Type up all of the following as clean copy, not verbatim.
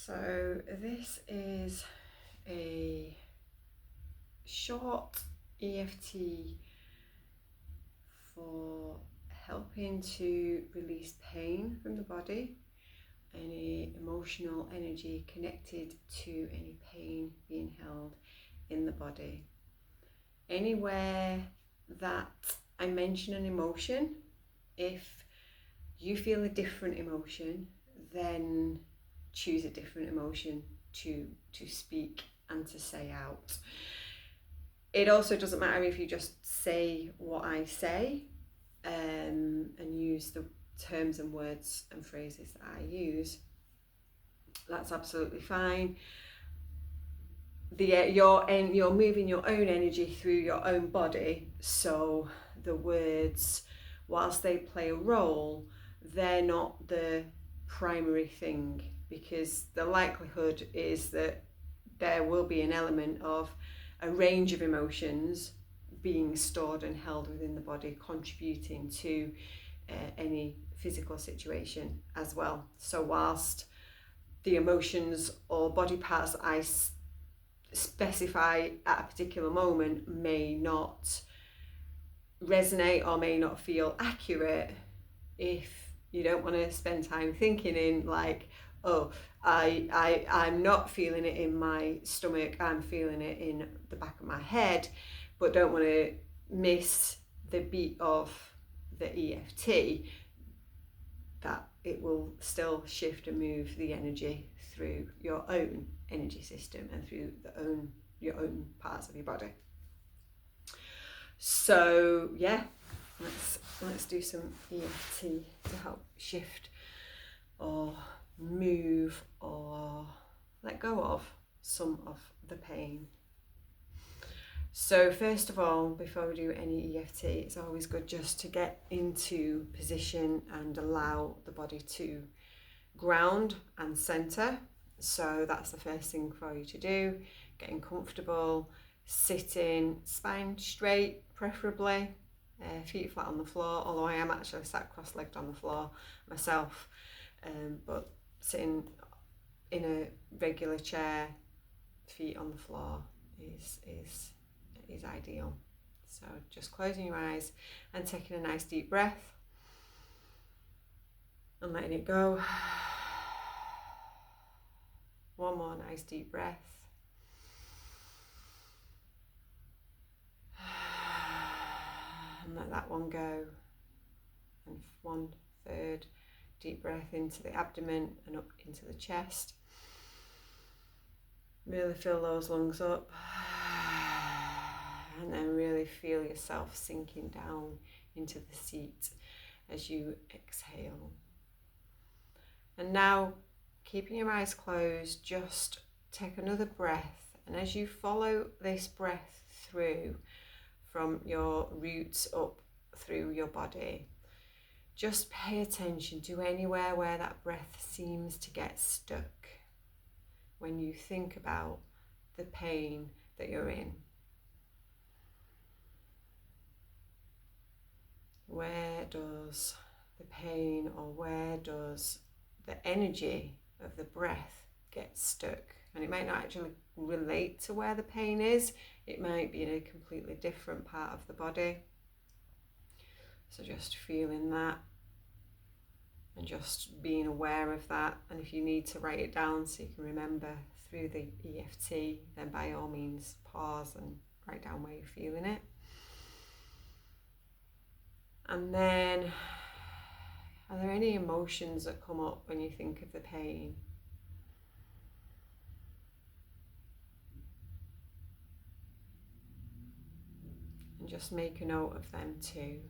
So this is a short EFT for helping to release pain from the body, any emotional energy connected to any pain being held in the body. Anywhere that I mention an emotion, if you feel a different emotion, then choose a different emotion to speak and to say out. It also doesn't matter if you just say what I say and use the terms and words and phrases that I use. That's absolutely fine. You're moving your own energy through your own body, so the words, whilst they play a role, they're not the primary thing, because the likelihood is that there will be an element of a range of emotions being stored and held within the body, contributing to any physical situation as well. So whilst the emotions or body parts that I specify at a particular moment may not resonate or may not feel accurate, if you don't want to spend time thinking in like, oh, I'm not feeling it in my stomach, I'm feeling it in the back of my head, but don't want to miss the beat of the EFT, that it will still shift and move the energy through your own energy system and through your own parts of your body. So yeah, let's do some EFT to help shift or move or let go of some of the pain. So first of all, before we do any EFT, it's always good just to get into position and allow the body to ground and center. So that's the first thing for you to do, getting comfortable, sitting, spine straight preferably, feet flat on the floor, although I am actually sat cross-legged on the floor myself, but sitting in a regular chair, feet on the floor is ideal. So just closing your eyes and taking a nice deep breath and letting it go. One more nice deep breath. And let that one go. And 1/3 deep breath into the abdomen and up into the chest. Really fill those lungs up. And then really feel yourself sinking down into the seat as you exhale. And now, keeping your eyes closed, just take another breath. And as you follow this breath through from your roots up through your body, just pay attention to anywhere where that breath seems to get stuck when you think about the pain that you're in. Where does the pain or where does the energy of the breath get stuck? And it might not actually relate to where the pain is. It might be in a completely different part of the body. So just feeling that and just being aware of that. And if you need to write it down so you can remember through the EFT, then by all means pause and write down where you're feeling it. And then, are there any emotions that come up when you think of the pain? And just make a note of them too.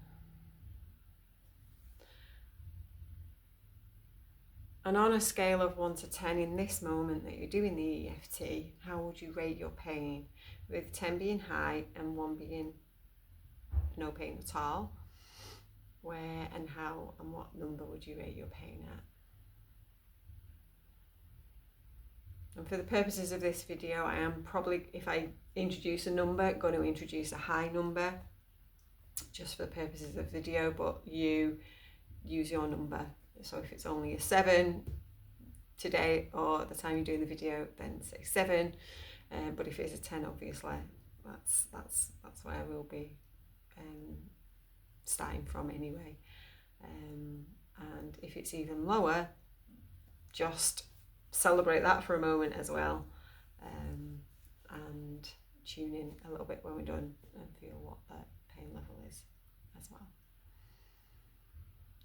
And on a scale of 1 to 10 in this moment that you're doing the EFT, how would you rate your pain? With 10 being high and 1 being no pain at all. Where and how and what number would you rate your pain at? And for the purposes of this video, I am probably, if I introduce a number, going to introduce a high number, just for the purposes of the video, but you use your number. So if it's only a 7, today or at the time you're doing the video, then say 7. But if it's a 10, obviously, that's where I will be starting from anyway. And if it's even lower, just celebrate that for a moment as well, and tune in a little bit when we're done and feel what that pain level is as well.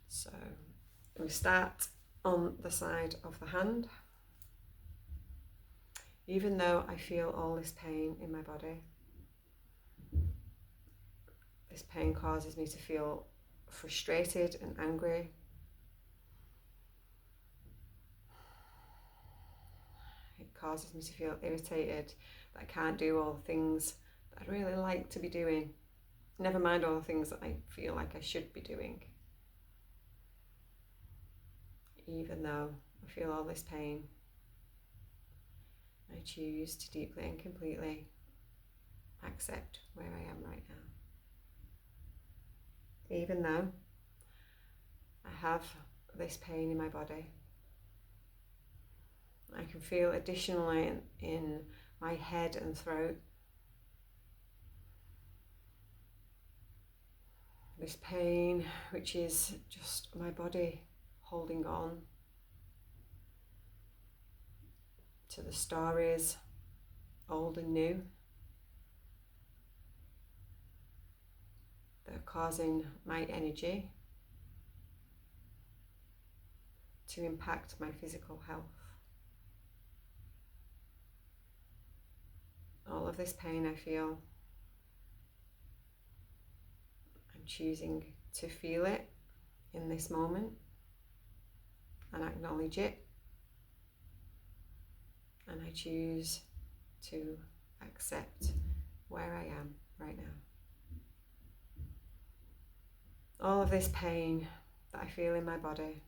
So we start on the side of the hand. Even though I feel all this pain in my body, this pain causes me to feel frustrated and angry. It causes me to feel irritated that I can't do all the things that I'd really like to be doing. Never mind all the things that I feel like I should be doing. Even though I feel all this pain, I choose to deeply and completely accept where I am right now. Even though I have this pain in my body, I can feel additionally in my head and throat this pain, which is just my body holding on to the stories, old and new, that are causing my energy to impact my physical health. All of this pain I feel, I'm choosing to feel it in this moment and acknowledge it. And I choose to accept where I am right now. All of this pain that I feel in my body,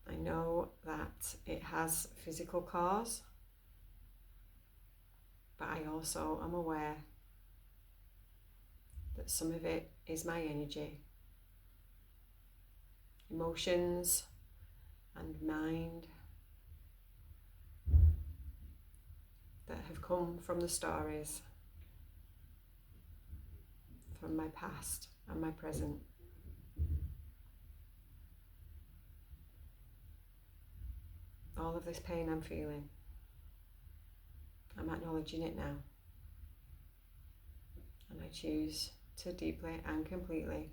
I know that it has physical cause, but I also am aware that some of it is my energy, emotions, and mind that have come from the stories, from my past and my present. All of this pain I'm feeling, I'm acknowledging it now. And I choose to deeply and completely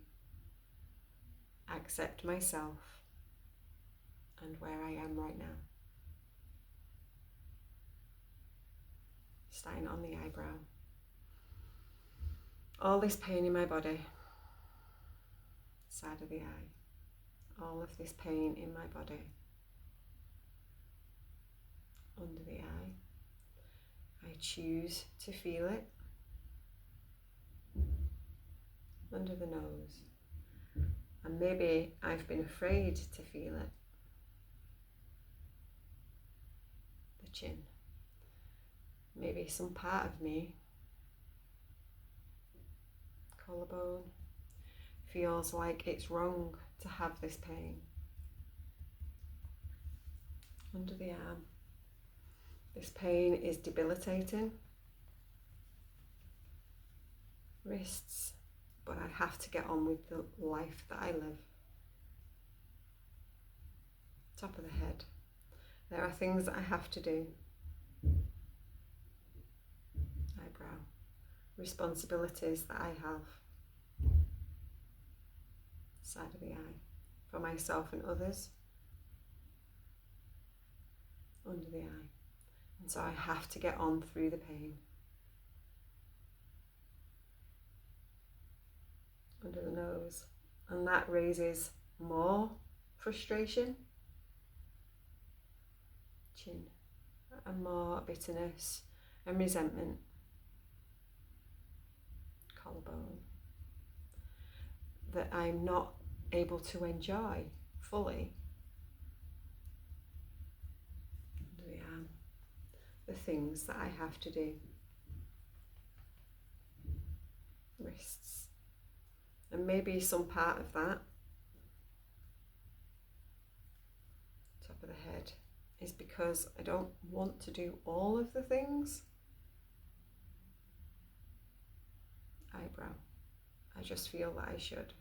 accept myself and where I am right now. Starting on the eyebrow. All this pain in my body, side of the eye. All of this pain in my body, under the eye. I choose to feel it. Under the nose. And maybe I've been afraid to feel it. The chin. Maybe some part of me, collarbone, feels like it's wrong to have this pain. Under the arm. This pain is debilitating. Wrists, but I have to get on with the life that I live. Top of the head. There are things that I have to do. Eyebrow. Responsibilities that I have. Side of the eye. For myself and others. Under the eye. And so I have to get on through the pain. Under the nose. And that raises more frustration. Chin. And more bitterness and resentment. Collarbone. That I'm not able to enjoy fully. Under the arm. The things that I have to do. Wrists. And maybe some part of that top of the head, is because I don't want to do all of the things. Eyebrow. I just feel that I should.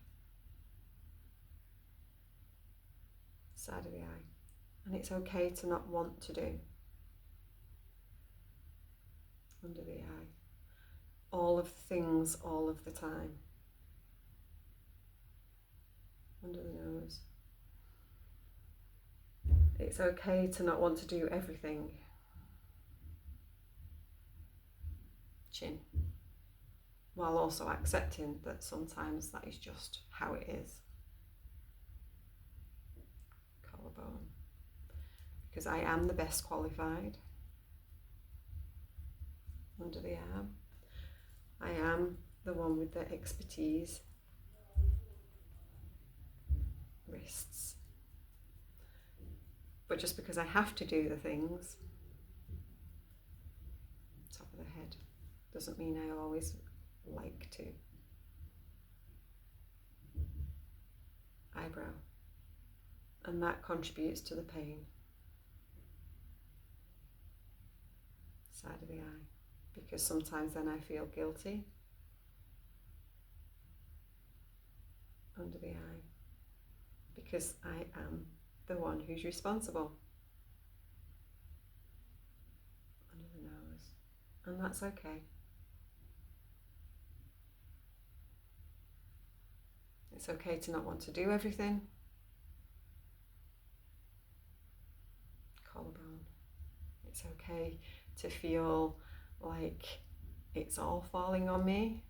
Side of the eye. And it's okay to not want to do. Under the eye. All of the things all of the time. Under the nose. It's okay to not want to do everything. Chin. While also accepting that sometimes that is just how it is. Collarbone. Because I am the best qualified. Under the arm. I am the one with the expertise. Wrists. But just because I have to do the things, top of the head, doesn't mean I always like to. Eyebrow. And that contributes to the pain. Side of the eye. Because sometimes then I feel guilty. Under the eye. Because I am the one who's responsible. Under the nose. And that's okay. It's okay to not want to do everything. Collarbone. It's okay to feel like it's all falling on me.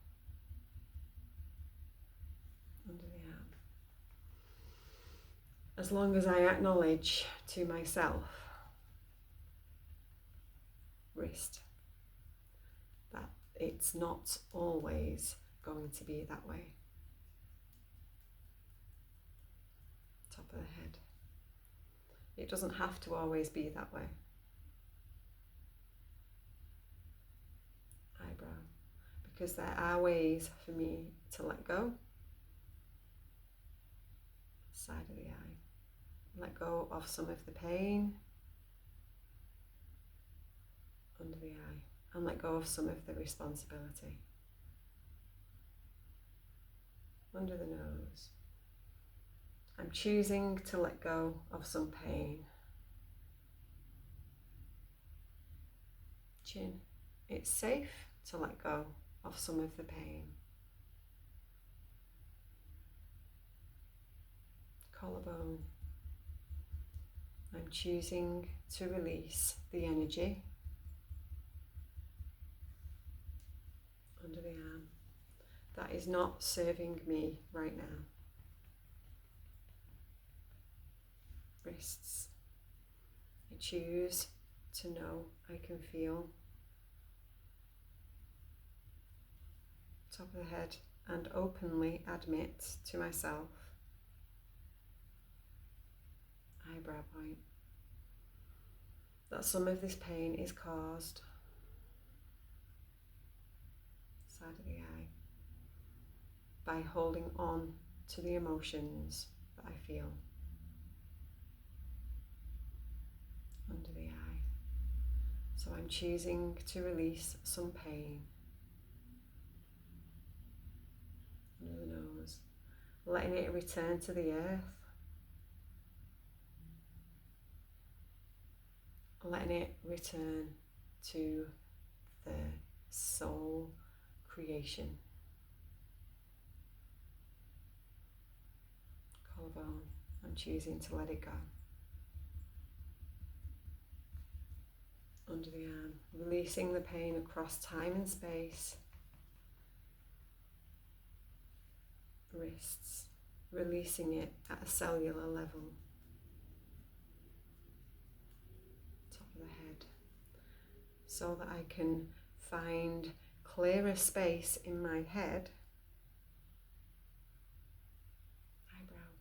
Under the arm. As long as I acknowledge to myself, wrist, that it's not always going to be that way. Top of the head. It doesn't have to always be that way. Eyebrow. Because there are ways for me to let go. Side of the eye. Let go of some of the pain. Under the eye. And let go of some of the responsibility. Under the nose. I'm choosing to let go of some pain. Chin. It's safe to let go of some of the pain. Collarbone. I'm choosing to release the energy. Under the arm. That is not serving me right now. Wrists. I choose to know I can feel. Top of the head, and openly admit to myself. Eyebrow point. That some of this pain is caused. Side of the eye. By holding on to the emotions that I feel. Under the eye. So I'm choosing to release some pain. Under the nose. Letting it return to the earth. Letting it return to the soul creation. Collarbone. I'm choosing to let it go. Under the arm, releasing the pain across time and space. Wrists, releasing it at a cellular level. Top of the head, so that I can find clearer space in my head. Eyebrow,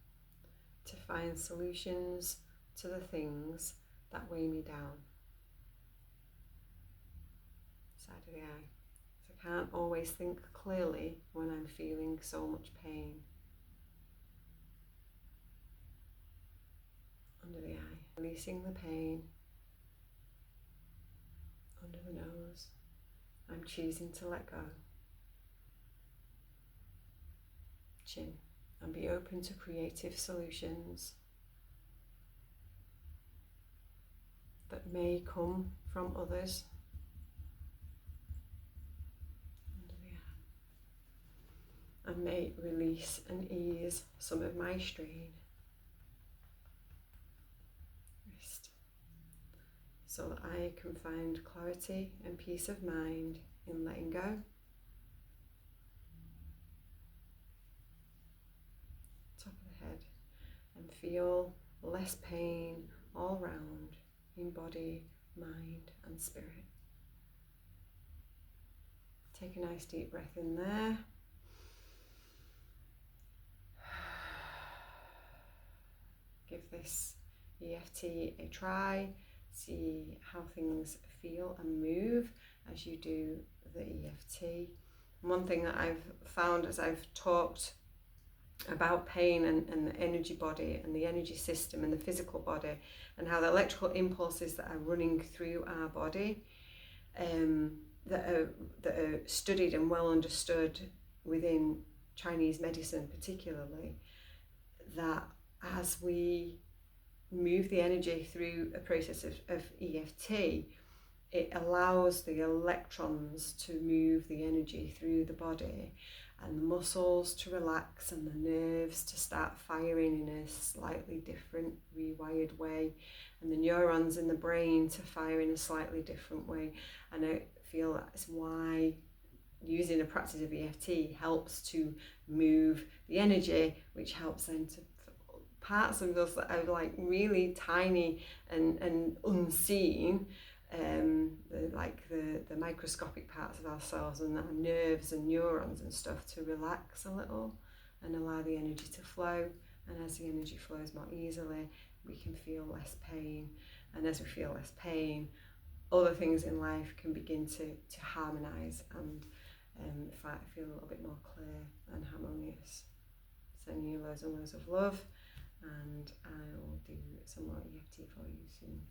to find solutions to the things that weigh me down. Side of the eye. So I can't always think clearly when I'm feeling so much pain. Under the eye. Releasing the pain under the nose. I'm choosing to let go. Chin. And be open to creative solutions that may come from others. Under the arm. And may release and ease some of my strain. Wrist. So that I can find clarity and peace of mind in letting go. Top of the head, and feel less pain all round in body, mind and spirit. Take a nice deep breath in there. Give this EFT a try. See how things feel and move as you do the EFT. One thing that I've found as I've talked about pain and the energy body and the energy system and the physical body, and how the electrical impulses that are running through our body that are studied and well understood within Chinese medicine particularly, that as we move the energy through a process of EFT, it allows the electrons to move the energy through the body, and the muscles to relax and the nerves to start firing in a slightly different, rewired way, and the neurons in the brain to fire in a slightly different way. And I feel that's why using a practice of EFT helps to move the energy, which helps then to parts of us that are like really tiny and unseen, like the microscopic parts of ourselves and our nerves and neurons and stuff, to relax a little and allow the energy to flow. And as the energy flows more easily, we can feel less pain. And as we feel less pain, other things in life can begin to harmonise and feel a little bit more clear and harmonious. Sending you loads and loads of love, and I will do some more EFT for you soon.